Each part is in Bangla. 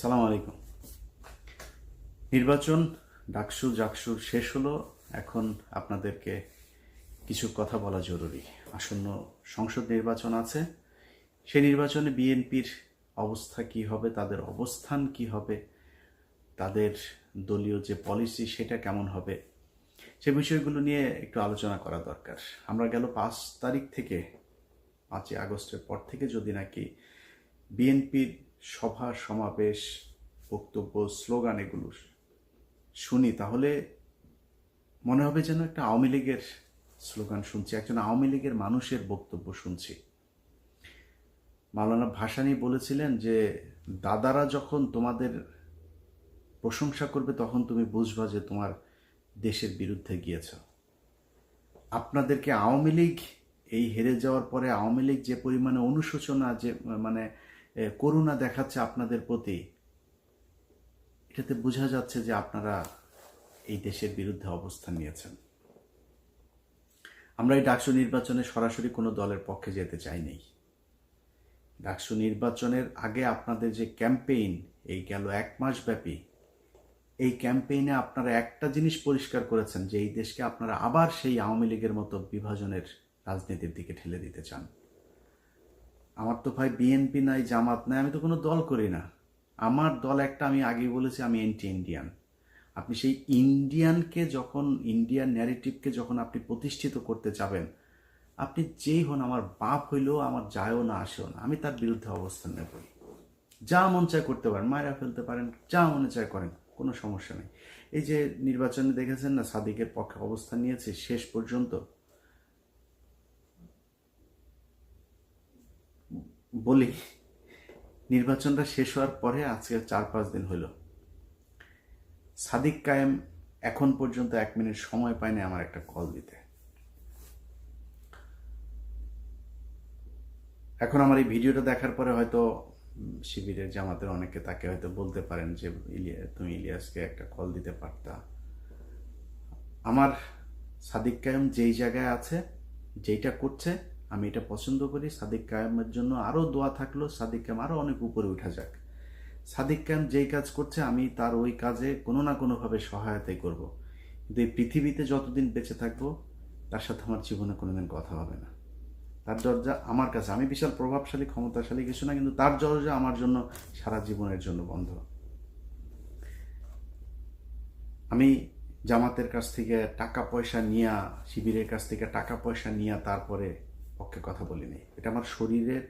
সালাম আলাইকুম। নির্বাচন ডাকসু জাকসু শেষ হলো। এখন আপনাদেরকে কিছু কথা বলা জরুরি। আসন্ন সংসদ নির্বাচন আছে। সেই নির্বাচনে বিএনপির অবস্থা কি হবে, তাদের অবস্থান কি হবে, তাদের দলীয় যে পলিসি সেটা কেমন হবে, সে বিষয়গুলো নিয়ে একটু আলোচনা করা দরকার। আমরা গেল 5 তারিখ থেকে 5ই আগস্টের পর থেকে যদি নাকি বিএনপির সভা সমাবেশ, বক্তব্য, স্লোগান এগুলো শুনি, তাহলে মনে হবে যেন একটা আওয়ামী লীগের স্লোগান শুনছি, একজন আওয়ামী লীগের মানুষের বক্তব্য শুনছি। মাওলানা ভাসানী বলেছিলেন যে দাদারা যখন তোমাদের প্রশংসা করবে তখন তুমি বুঝবা যে তোমার দেশের বিরুদ্ধে গিয়েছ। আপনাদেরকে আওয়ামী লীগ এই হেরে যাওয়ার পরে আওয়ামী লীগ যে পরিমাণে অনুশোচনা, যে মানে করুণা দেখাচ্ছে আপনাদের প্রতি, এটাতে বোঝা যাচ্ছে যে আপনারা এই দেশের বিরুদ্ধে অবস্থান নিয়েছেন। আমরা এই ডাকসু নির্বাচনে সরাসরি কোনো দলের পক্ষে যেতে চাইনি। ডাকসু নির্বাচনের আগে আপনাদের যে ক্যাম্পেইন, এই গেল 1 মাস ব্যাপী, এই ক্যাম্পেইনে আপনারা একটা জিনিস পরিষ্কার করেছেন যে এই দেশকে আপনারা আবার সেই আওয়ামী লীগের মতো বিভাজনের রাজনীতির দিকে ঠেলে দিতে চান। আমার তো ভাই বিএনপি নাই, জামাত নাই, আমি তো কোনো দল করি না। আমার দল একটা, আমি আগেই বলেছি আমি অ্যান্টি ইন্ডিয়ান। আপনি সেই ইন্ডিয়ানকে যখন, ইন্ডিয়ান ন্যারেটিভকে যখন আপনি প্রতিষ্ঠিত করতে যাবেন, আপনি যেই হন, আমার বাপ হইলেও আমার যায়ও না আসেও না, আমি তার বিরুদ্ধে অবস্থান নেব। যা মন চায় করতে পারেন, মায়েরা ফেলতে পারেন, যা মনে চায় করেন, কোনো সমস্যা নেই। এই যে নির্বাচনে দেখেছেন না, সাদিকের পক্ষে অবস্থান নিয়েছে শেষ পর্যন্ত। বলি, নির্বাচনটা শেষ হওয়ার পরে আজকে 4-5 দিন হইল, সাদিক কায়েম এখন পর্যন্ত 1 মিনিট সময় পায়নি আমার একটা কল দিতে। এখন আমার এই ভিডিওটা দেখার পরে হয়তো শিবিরের জামাতের অনেকে তাকে হয়তো বলতে পারেন যে তুমি ইলিয়াসকে একটা কল দিতে পারতা। আমার সাদিক কায়েম যেই জায়গায় আছে, যেইটা করছে, আমি এটা পছন্দ করি। সাদিক কায়েমের জন্য আরও দোয়া থাকলো, সাদিক কায়েম আরও অনেক উপরে উঠা যাক। সাদিক কায়েম যেই কাজ করছে আমি তার ওই কাজে কোনো না কোনোভাবে সহায়তাই করব। কিন্তু এই পৃথিবীতে যতদিন বেঁচে থাকবো তার সাথে আমার জীবনে কোনোদিন কথা হবে না। তার দরজা আমার কাছে, আমি বিশাল প্রভাবশালী ক্ষমতাশালী কিছু না, কিন্তু তার দরজা আমার জন্য সারা জীবনের জন্য বন্ধ। আমি জামাতের কাছ থেকে টাকা পয়সা নিয়ে, শিবিরের কাছ থেকে টাকা পয়সা নিয়ে তারপরে পক্ষে কথা বলিনি। এটা আমার শরীরের,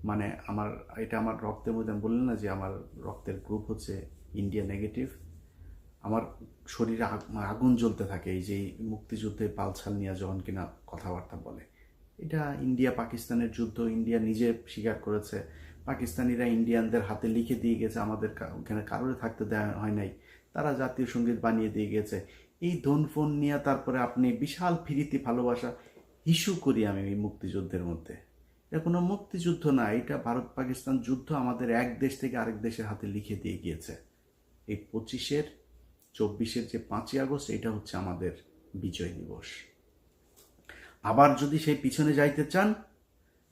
মানে আমার, এটা আমার রক্তের মধ্যে। আমি বললাম না যে আমার রক্তের গ্রুপ হচ্ছে ইন্ডিয়া নেগেটিভ। আমার শরীরে আগুন জ্বলতে থাকে এই যে মুক্তিযুদ্ধে পালছাল নিয়ে যখন কিনা কথাবার্তা বলে। এটা ইন্ডিয়া পাকিস্তানের যুদ্ধ, ইন্ডিয়া নিজে স্বীকার করেছে। পাকিস্তানিরা ইন্ডিয়ানদের হাতে লিখে দিয়ে গেছে, আমাদের ওখানে কারোরে থাকতে দেওয়া হয় নাই, তারা জাতীয় সঙ্গীত বানিয়ে দিয়ে গেছে। এই ধন ফোন নিয়ে তারপরে আপনি বিশাল ফিরিতি ভালোবাসা ইস্যু করি আমি এই মুক্তিযুদ্ধের মধ্যে। এটা কোনো মুক্তিযুদ্ধ না, এটা ভারত পাকিস্তান যুদ্ধ আমাদের এক দেশ থেকে আরেক দেশের হাতে লিখে দিয়ে গিয়েছে। এই 25-24 যে 5ই আগস্ট, এটা হচ্ছে আমাদের বিজয় দিবস। আবার যদি সেই পিছনে যাইতে চান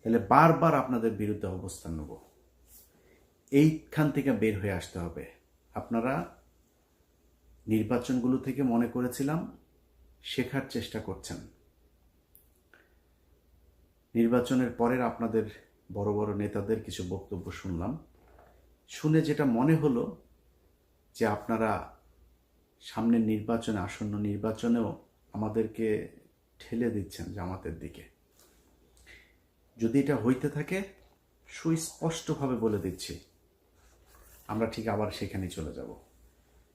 তাহলে বারবার আপনাদের বিরুদ্ধে অবস্থান নেব। এইখান থেকে বের হয়ে আসতে হবে। আপনারা নির্বাচনগুলো থেকে মনে করেছিলাম শেখার চেষ্টা করছেন। নির্বাচনের পরের আপনাদের বড় বড় নেতাদের কিছু বক্তব্য শুনলাম, শুনে যেটা মনে হলো যে আপনারা সামনের নির্বাচনে, আসন্ন নির্বাচনেও আমাদেরকে ঠেলে দিচ্ছেন জামাতের দিকে। যদি এটা হইতে থাকে, সুস্পষ্টভাবে বলে দিচ্ছি, আমরা ঠিক আবার সেখানে চলে যাব।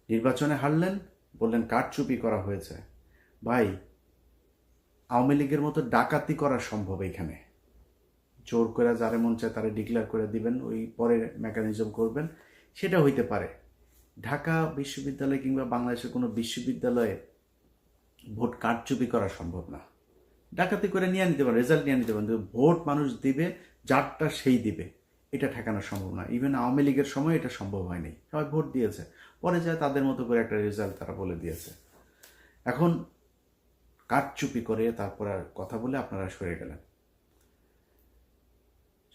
নির্বাচনে হারলেন, বললেন কারচুপি করা হয়েছে। ভাই, আওয়ামী লীগের মতো ডাকাতি করা সম্ভব এখানে। জোর করে যারে মন চায় তারে ডিক্লেয়ার করে দিবেন, ওই পরে মেকানিজম করবেন, সেটা হইতে পারে। ঢাকা বিশ্ববিদ্যালয় কিংবা বাংলাদেশের কোনো বিশ্ববিদ্যালয়ে ভোট কারচুপি করা সম্ভব না। ডাকাতি করে নিয়ে নিতে পারেন, রেজাল্ট নিয়ে নিতে পারেন, কিন্তু ভোট মানুষ দিবে, যারটা সেই দিবে, এটা ঠেকানো সম্ভব না। ইভেন আওয়ামী লীগের সময় এটা সম্ভব হয়নি। সবাই ভোট দিয়েছে, পরে যায় তাদের মতো করে একটা রেজাল্ট তারা বলে দিয়েছে। এখন কারচুপি করে তারপর আর কথা বলে আপনারা সরে গেলেন।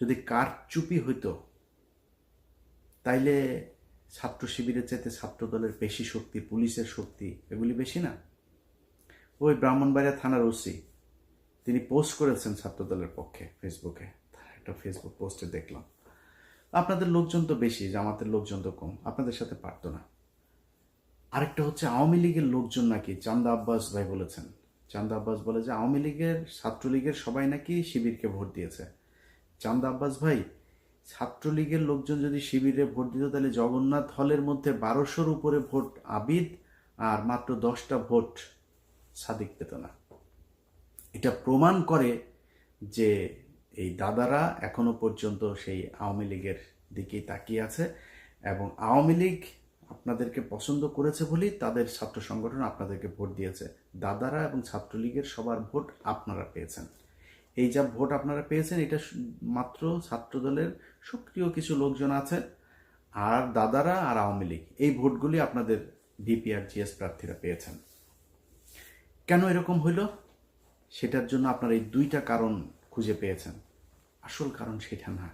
যদি কারচুপি হইতো তাইলে ছাত্র শিবিরের চাইতে ছাত্র দলের বেশি শক্তি, পুলিশের শক্তি এগুলি বেশি না? ওই ব্রাহ্মণবাড়িয়া থানার ওসি তিনি পোস্ট করেছেন ছাত্রদলের পক্ষে ফেসবুকে, একটা ফেসবুক পোস্টে দেখলাম। আপনাদের লোকজন তো বেশি, জামাতের লোকজন তো কম, আপনাদের সাথে পারতো না। আরেকটা হচ্ছে আওয়ামী লীগের লোকজন নাকি, চান্দা আব্বাস ভাই বলেছেন, চান্দা আব্বাস বলে যে আওয়ামী লীগের ছাত্রলীগের সবাই নাকি শিবিরকে ভোট দিয়েছে। চান্দা আব্বাস ভাই, ছাত্রলীগের লোকজন যদি শিবিরে ভোট দিত তাহলে জগন্নাথ হলের মধ্যে 1200-র উপরে ভোট আবিদ আর মাত্র 10টা ভোট সাদিক পেত না। এটা প্রমাণ করে যে এই দাদারা এখনো পর্যন্ত সেই আওয়ামী লীগের দিকেই তাকিয়ে আছে, এবং আওয়ামী লীগ আপনাদেরকে পছন্দ করেছে বলেই তাদের ছাত্র সংগঠন আপনাদেরকে ভোট দিয়েছে। দাদারা এবং ছাত্রলীগের সবার ভোট আপনারা পেয়েছেন। এই যা ভোট আপনারা পেয়েছেন এটা মাত্র ছাত্রদলের সক্রিয় কিছু লোকজন আছে, আর দাদারা আর আওয়ামী লীগ এই ভোটগুলি আপনাদের ভিপি আর জিএস প্রার্থীরা পেয়েছেন। কেন এরকম হইল সেটার জন্য আপনারা এই দুইটা কারণ খুঁজে পেয়েছেন। আসল কারণ সেটা না।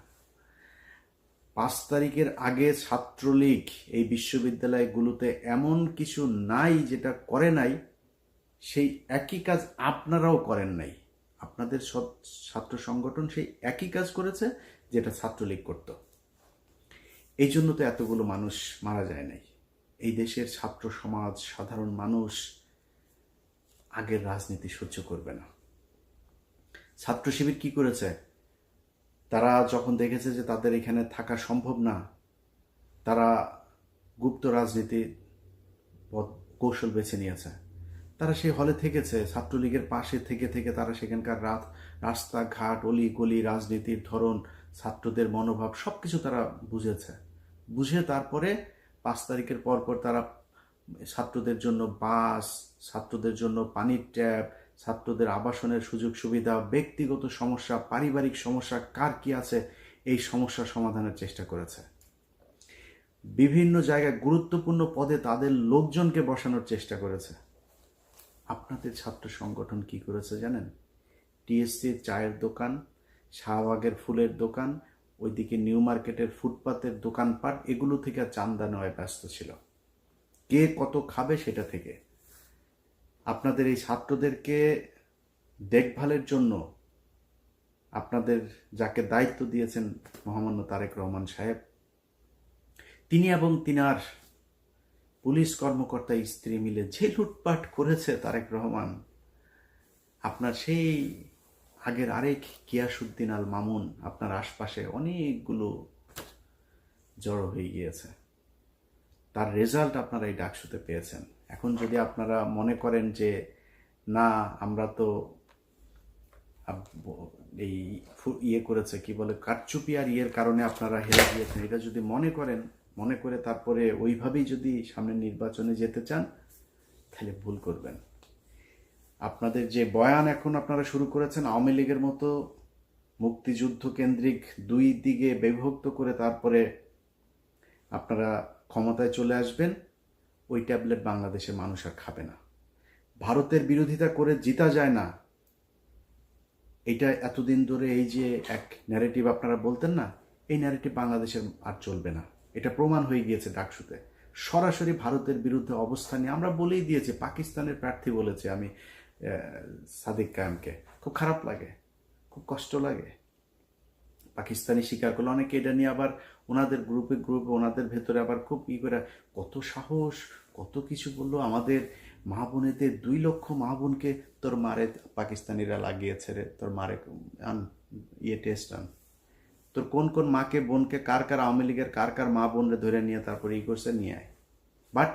5 তারিখের আগে ছাত্রলীগ এই বিশ্ববিদ্যালয়গুলোতে এমন কিছু নাই যেটা করে নাই, সেই একই কাজ আপনারাও করেন নাই। আপনাদের সব ছাত্র সংগঠন সেই একই কাজ করেছে যেটা ছাত্রলীগ করত। এই জন্য তো এতগুলো মানুষ মারা যায় নাই। এই দেশের ছাত্র সমাজ, সাধারণ মানুষ আগের রাজনীতি সহ্য করবে না। ছাত্র শিবির কি করেছে? তারা যখন দেখেছে যে তাদের এখানে থাকা সম্ভব না, তারা গুপ্ত রাজনীতি কৌশল বেছে নিয়েছে। তারা সেই হলে থেকেছে, ছাত্রলীগের পাশে থেকে থেকে তারা সেখানকার রাস্তাঘাট, অলি গলি, রাজনীতির ধরন, ছাত্রদের মনোভাব সব কিছু তারা বুঝেছে। বুঝে তারপরে 5 তারিখের পরপর তারা ছাত্রদের জন্য বাস, ছাত্রদের জন্য পানির ট্যাপ, ছাত্রদের আবাসনের সুযোগ সুবিধা, ব্যক্তিগত সমস্যা, পারিবারিক সমস্যা কার কি আছে এই সমস্যা সমাধানের চেষ্টা করেছে। বিভিন্ন জায়গায় গুরুত্বপূর্ণ পদে তাদের লোকজনকে বসানোর চেষ্টা করেছে। আপনাদের ছাত্র সংগঠন কি করেছে জানেন? টিএসসির চায়ের দোকান, শাহবাগের ফুলের দোকান, ওইদিকে নিউ মার্কেটের ফুটপাতের দোকানপাট, এগুলো থেকে চান্দা নেওয়ায় ব্যস্ত ছিল। কে কত খাবে সেটা থেকে। আপনাদের এই ছাত্রদেরকে দেখভালের জন্য আপনাদের যাকে দায়িত্ব দিয়েছেন মহামান্য তারেক রহমান সাহেব, তিনি এবং তিনার পুলিশ কর্মকর্তা স্ত্রী মিলে যে লুটপাট করেছে তারেক রহমান, আপনার সেই আগের আরেক গিয়াসউদ্দিন আল মামুন আপনার আশপাশে অনেকগুলো জড়ো হয়ে গিয়েছে। তার রেজাল্ট আপনারা এই ডাকসুতে পেয়েছেন। এখন যদি আপনারা মনে করেন যে না আমরা তো এই ইয়ে করেছে, কি বলে, কারচুপি আর ইয়ের কারণে আপনারা হেরে গিয়েছেন, এটা যদি মনে করেন, মনে করে তারপরে ওইভাবেই যদি সামনের নির্বাচনে যেতে চান, তাহলে ভুল করবেন। আপনাদের যে বয়ান এখন আপনারা শুরু করেছেন, আওয়ামী লীগের মতো মুক্তিযুদ্ধ কেন্দ্রিক দুই দিকে বিভক্ত করে তারপরে আপনারা ক্ষমতায় চলে আসবেন, ওই ট্যাবলেট বাংলাদেশের মানুষ আর খাবে না। ভারতের বিরোধিতা করে জিতা যায় না, এটা এতদিন ধরে এই যে এক ন্যারেটিভ আপনারা বলতেন না, এই ন্যারেটিভ বাংলাদেশের আর চলবে না। এটা প্রমাণ হয়ে গিয়েছে ডাকসুতে। সরাসরি ভারতের বিরুদ্ধে অবস্থান নিয়ে আমরা বলেই দিয়েছি। পাকিস্তানের প্রার্থী বলেছে আমি সাদিক কায়েমকে, খুব খারাপ লাগে, খুব কষ্ট লাগে। পাকিস্তানি স্বীকার করলো, অনেকে এটা নিয়ে আবার ওনাদের গ্রুপে ওনাদের ভেতরে আবার খুব করে কত সাহস, কত কিছু বললো। আমাদের মা বোনেদের 2 লক্ষ মা বোনকে তোর মারে পাকিস্তানিরা লাগিয়েছে রে, তোর মারে আন ইয়ে টেস্ট আন, তোর কোন কোন মাকে বোনকে কার কার আওয়ামী লীগের কার কার মা বোনরে ধরে নিয়ে তারপরে করছে নিয়ে আয়। বাট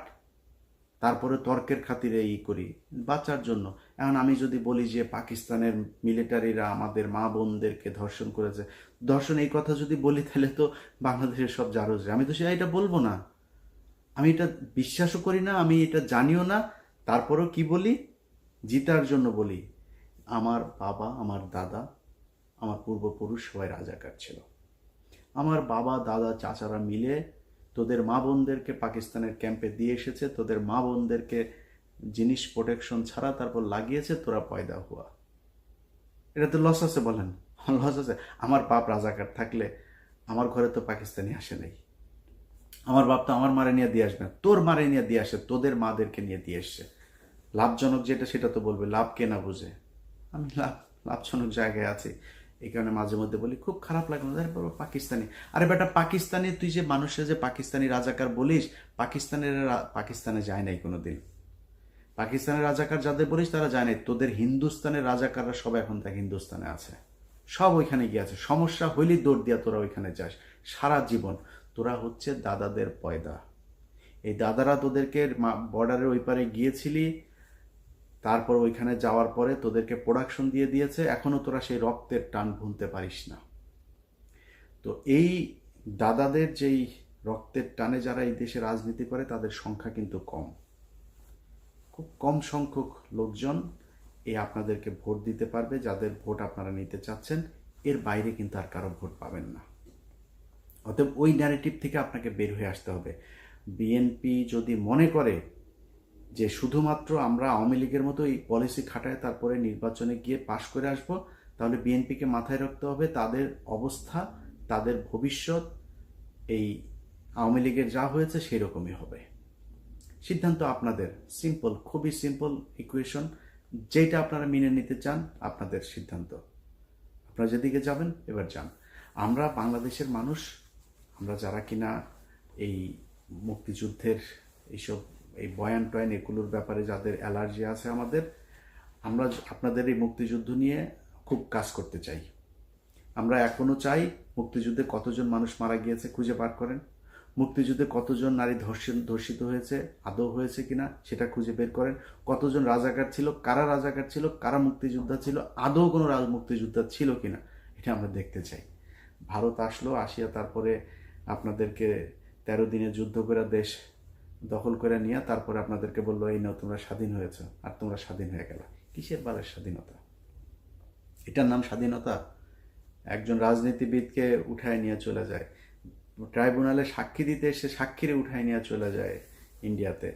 তারপরে তর্কের খাতিরে করি বাঁচার জন্য। এখন আমি যদি বলি যে পাকিস্তানের মিলিটারিরা আমাদের মা বোনদেরকে ধর্ষণ করেছে, ধর্ষণ এই কথা যদি বলি তাহলে তো বাংলাদেশের সব জারজ। আমি তো এটা বলবো না, আমি এটা বিশ্বাসও করি না, আমি এটা জানিও না। তারপরেও কি বলি? জিতার জন্য বলি, আমার বাবা, আমার দাদা, আমার পূর্বপুরুষ সবাই রাজাকার ছিল। আমার বাবা, দাদা, চাচারা মিলে তোদের মা বোনদেরকে পাকিস্তানের ক্যাম্পে দিয়ে এসেছে, তোদের মা বোনদেরকে জিনিস প্রোটেকশন ছাড়া তারপর লাগিয়েছে, তোরা পয়দা হুয়া। এটা তো লস আছে, বলেন লস আছে? আমার বাপ রাজাকার থাকলে আমার ঘরে তো পাকিস্তানি আসে নাই। আমার বাপ তো আমার মারে নিয়ে দিয়ে আসবে না, তোর মারে নিয়ে দিয়ে আসে, তোদের মাদেরকে নিয়ে দিয়ে এসছে। লাভজনক যেটা সেটা তো বলবে, লাভ কে না বুঝে। আমি লাভজনক জায়গায় আছি, এই কারণে মাঝে মধ্যে বলি খুব খারাপ লাগে না, বাবা পাকিস্তানি। আরে বেটা পাকিস্তানি, তুই যে মানুষের যে পাকিস্তানি রাজাকার বলিস, পাকিস্তানে যায় নাই কোনোদিন। পাকিস্তানের রাজাকার যাদের বলিস তারা যায় নাই, তোদের হিন্দুস্তানের রাজাকাররা সব এখন তাকে হিন্দুস্তানে আছে, সব ওইখানে গিয়ে আছে। সমস্যা হইলেই দৌড় দিয়া তোরা ওইখানে যাস সারা জীবন। তোরা হচ্ছে দাদাদের পয়দা। এই দাদারা তোদেরকে বর্ডারের ওই পারে গিয়েছিলি, তারপর ওইখানে যাওয়ার পরে তোদেরকে প্রোডাকশন দিয়ে দিয়েছে, এখনো তোরা সেই রক্তের টান ভুলতে পারিস না। তো এই দাদাদের যেই রক্তের টানে যারা এই দেশে রাজনীতি করে তাদের সংখ্যা কিন্তু কম, খুব কম সংখ্যক লোকজন এই আপনাদেরকে ভোট দিতে পারবে, যাদের ভোট আপনারা নিতে চাচ্ছেন। এর বাইরে কিন্তু আর কারো ভোট পাবেন না। অতএব ওই ন্যারেটিভ থেকে আপনাকে বের হয়ে আসতে হবে। বিএনপি যদি মনে করে যে শুধুমাত্র আমরা আওয়ামী লীগের মতো এই পলিসি খাটায় তারপরে নির্বাচনে গিয়ে পাশ করে আসব, তাহলে বিএনপিকে মাথায় রাখতে হবে তাদের অবস্থা, তাদের ভবিষ্যৎ এই আওয়ামী লীগের যা হয়েছে সেই রকমই হবে। সিদ্ধান্ত আপনাদের, সিম্পল, খুবই সিম্পল ইকুয়েশন। যেটা আপনারা মেনে নিতে চান আপনাদের সিদ্ধান্ত, আপনারা যেদিকে যাবেন এবার যান। আমরা বাংলাদেশের মানুষ, আমরা যারা কিনা এই মুক্তিযুদ্ধের এইসব এই বয়ান টয়ান এগুলোর ব্যাপারে যাদের অ্যালার্জি আছে আমাদের, আমরা আপনাদের এই মুক্তিযুদ্ধ নিয়ে খুব কাজ করতে চাই। আমরা এখনও চাই মুক্তিযুদ্ধে কতজন মানুষ মারা গিয়েছে খুঁজে বার করেন, মুক্তিযুদ্ধে কতজন নারী ধর্ষিত হয়েছে, আদৌ হয়েছে কিনা সেটা খুঁজে বের করেন, কতজন রাজাকার ছিল, কারা মুক্তিযোদ্ধা ছিল, আদৌ কোনো মুক্তিযোদ্ধা ছিল কিনা এটা আমরা দেখতে চাই। ভারত আসলো, আসিয়া তারপরে আপনাদেরকে 13 দিনে যুদ্ধ করে দেশ দখল করে নিয়ে তারপরে আপনাদেরকে বললো এই নাও তোমরা স্বাধীন হয়েছ, আর তোমরা স্বাধীন হয়ে গেল। কিসের বালের স্বাধীনতা? এটার নাম স্বাধীনতা? একজন রাজনীতিবিদকে উঠায় নিয়ে চলে যায়, ট্রাইব্যুনালে সাক্ষী দিতে এসে সাক্ষীরে উঠায় নিয়ে চলে যায় ইন্ডিয়াতে,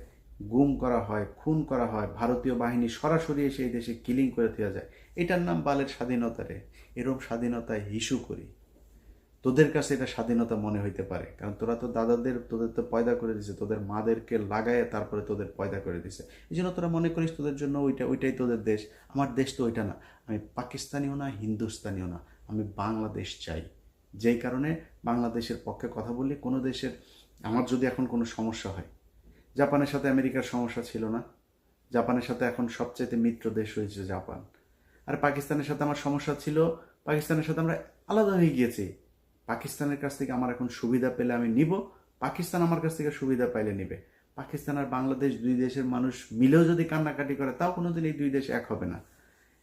গুম করা হয়, খুন করা হয়, ভারতীয় বাহিনী সরাসরি এসে এই দেশে কিলিং করে দেওয়া যায়। এটার নাম বালের স্বাধীনতা রে। এরম স্বাধীনতায় হিসু করি। তোদের কাছে এটা স্বাধীনতা মনে হইতে পারে, কারণ তোরা তো তোদের তো পয়দা করে দিছে, তোদের মাদেরকে লাগায় তারপরে তোদের পয়দা করে দিছে। এই জন্য তোরা মনে করিস তোদের জন্য ওইটাই তোদের দেশ। আমার দেশ তো ওইটা না। আমি পাকিস্তানিও না, হিন্দুস্তানিও না, আমি বাংলাদেশ চাই। যেই কারণে বাংলাদেশের পক্ষে কথা বলি। কোনো দেশের, আমার যদি এখন কোনো সমস্যা হয়, জাপানের সাথে আমেরিকার সমস্যা ছিল না, জাপানের সাথে এখন সবচাইতে মিত্র দেশ হয়েছে জাপান। আর পাকিস্তানের সাথে আমার সমস্যা ছিল, পাকিস্তানের সাথে আমরা আলাদা হয়ে গিয়েছি। পাকিস্তানের কাছ থেকে আমার এখন সুবিধা পেলে আমি নিব, পাকিস্তান আমার কাছ থেকে সুবিধা পাইলে নিবে। পাকিস্তান আর বাংলাদেশ দুই দেশের মানুষ মিলেও যদি কান্নাকাটি করে তাও কোনোদিন এই দুই দেশ এক হবে না।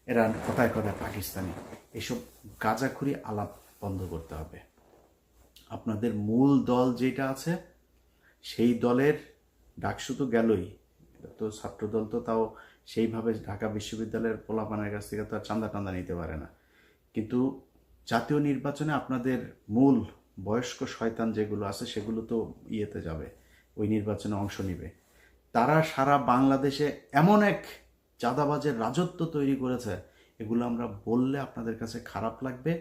এরা কথায় কথায় পাকিস্তানি, এসব গাঁজাখুরি আলাপ বন্ধ করতে হবে। আপনাদের মূল দল যেটা আছে সেই দলের ডাকসু তো গেলই, তো ছাত্রদল তো তাও সেইভাবে ঢাকা বিশ্ববিদ্যালয়ের পোলাপানের কাছ থেকে তো আর চাঁদা টান্দা নিতে পারে না। কিন্তু জাতীয় নির্বাচনে আপনাদের মূল বয়স্ক শয়তান যেগুলো আছে সেগুলো তো ইয়েতে যাবে, ওই নির্বাচনে অংশ নিবে। তারা সারা বাংলাদেশে এমন এক চাঁদাবাজের রাজত্ব তৈরি করেছে, এগুলো আমরা বললে আপনাদের কাছে খারাপ লাগবে,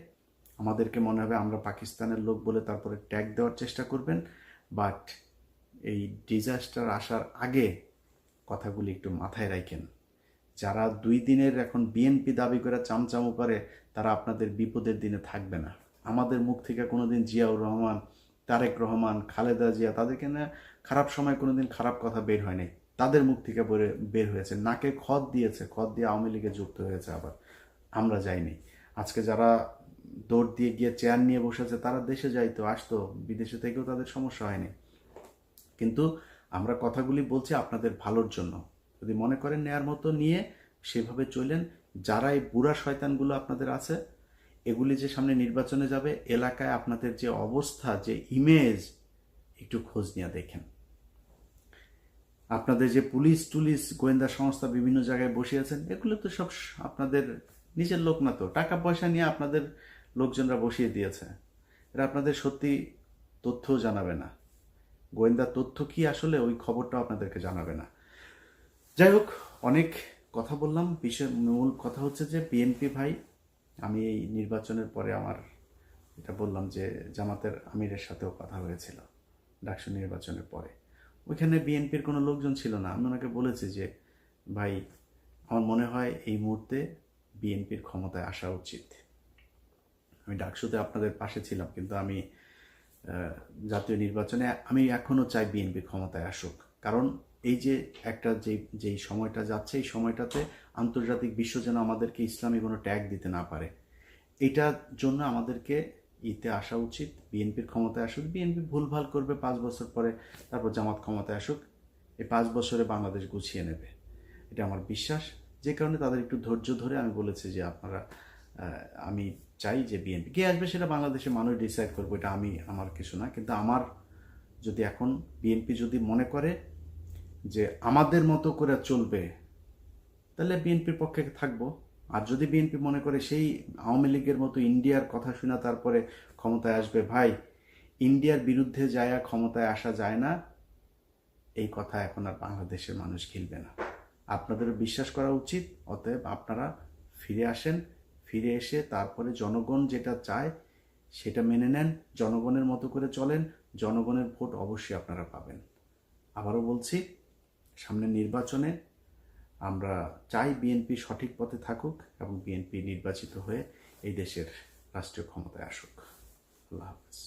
আমাদেরকে মনে হবে আমরা পাকিস্তানের লোক বলে তারপরে ট্যাগ দেওয়ার চেষ্টা করবেন। বাট এই ডিজাস্টার আসার আগে কথাগুলি একটু মাথায় রাখেন। যারা 2 দিনের এখন বিএনপি দাবি করে চামচামো করে, তারা আপনাদের বিপদের দিনে থাকবে না। আমাদের মুখ থেকে কোনোদিন জিয়াউর রহমান, তারেক রহমান, খালেদা জিয়া, তাদেরকে না খারাপ সময় কোনোদিন খারাপ কথা বের হয় নাই, তাদের মুখ থেকে বের হয়েছে। নাকে খত দিয়েছে, খত দিয়ে আওয়ামী লীগে যুক্ত হয়েছে। আবার আমরা যাইনি। আজকে যারা দৌড় দিয়ে গিয়ে চেয়ার নিয়ে বসেছে তারা দেশে যাইতো, আসতো, বিদেশে থেকেও তাদের সমস্যা হয়নি। কিন্তু আমরা কথাগুলি বলছি আপনাদের ভালোর জন্য। যদি মনে করেন নেয়ার মতো নিয়ে সেভাবে চলেন। যারা এই বুড়া শয়তানগুলো আপনাদের আছে, এগুলি যে সামনে নির্বাচনে যাবে, এলাকায় আপনাদের যে অবস্থা, যে ইমেজ, একটু খোঁজ নিয়ে দেখেন। আপনাদের যে পুলিশ টুলিশ গোয়েন্দা সংস্থা বিভিন্ন জায়গায় বসে আছেন, এগুলো তো সব আপনাদের নিজের লোক না, তো টাকা পয়সা নিয়ে আপনাদের লোকজনরা বসিয়ে দিয়েছে। এরা আপনাদের সত্যি তথ্যও জানাবে না, গোয়েন্দা তথ্য কি আসলে ওই খবরটাও আপনাদেরকে জানাবে না। যাই হোক, অনেক কথা বললাম। মূল কথা হচ্ছে যে বিএনপি ভাই, আমি এই নির্বাচনের পরে আমার এটা বললাম যে জামাতের আমিরের সাথেও কথা হয়েছিল, ডাকসু নির্বাচনের পরে। ওইখানে বিএনপির কোনো লোকজন ছিল না। আমি ওনাকে বলেছি যে ভাই, আমার মনে হয় এই মুহূর্তে বিএনপির ক্ষমতায় আসা উচিত। আমি ডাকসুতে আপনাদের পাশে ছিলাম, কিন্তু আমি জাতীয় নির্বাচনে আমি এখনও চাই বিএনপি ক্ষমতায় আসুক। কারণ এই যে একটা যেই সময়টা যাচ্ছে, এই সময়টাতে আন্তর্জাতিক বিশ্ব যেন আমাদেরকে ইসলামী কোনো ট্যাগ দিতে না পারে, এটার জন্য আমাদেরকে আসা উচিত। বিএনপির ক্ষমতায় আসুক, বিএনপি ভুলভাল করবে 5 বছর পরে, তারপর জামাত ক্ষমতায় আসুক, এই 5 বছরে বাংলাদেশ গুছিয়ে নেবে, এটা আমার বিশ্বাস। যে কারণে তাদের একটু ধৈর্য ধরে আমি বলেছি যে আপনারা, আমি চাই যে বিএনপি কে আসবে সেটা বাংলাদেশের মানুষ ডিসাইড করবো, এটা আমার কিছু না। কিন্তু আমার যদি এখন বিএনপি যদি মনে করে যে আমাদের মতো করে চলবে, তাহলে বিএনপির পক্ষে থাকবো। আর যদি বিএনপি মনে করে সেই আওয়ামী লীগের মতো ইন্ডিয়ার কথা শুনে তারপরে ক্ষমতায় আসবে, ভাই, ইন্ডিয়ার বিরুদ্ধে যায় ক্ষমতায় আসা যায় না, এই কথা এখন আর বাংলাদেশের মানুষ খেলবে না। আপনাদেরও বিশ্বাস করা উচিত। অতএব আপনারা ফিরে আসেন, ফিরে এসে তারপরে জনগণ যেটা চায় সেটা মেনে নেন, জনগণের মতো করে চলেন, জনগণের ভোট অবশ্যই আপনারা পাবেন। আবারও বলছি, সামনের নির্বাচনে আমরা চাই বিএনপি সঠিক পথে থাকুক এবং বিএনপি নির্বাচিত হয়ে এই দেশের রাষ্ট্রীয় ক্ষমতায় আসুক। আল্লাহ হাফেজ।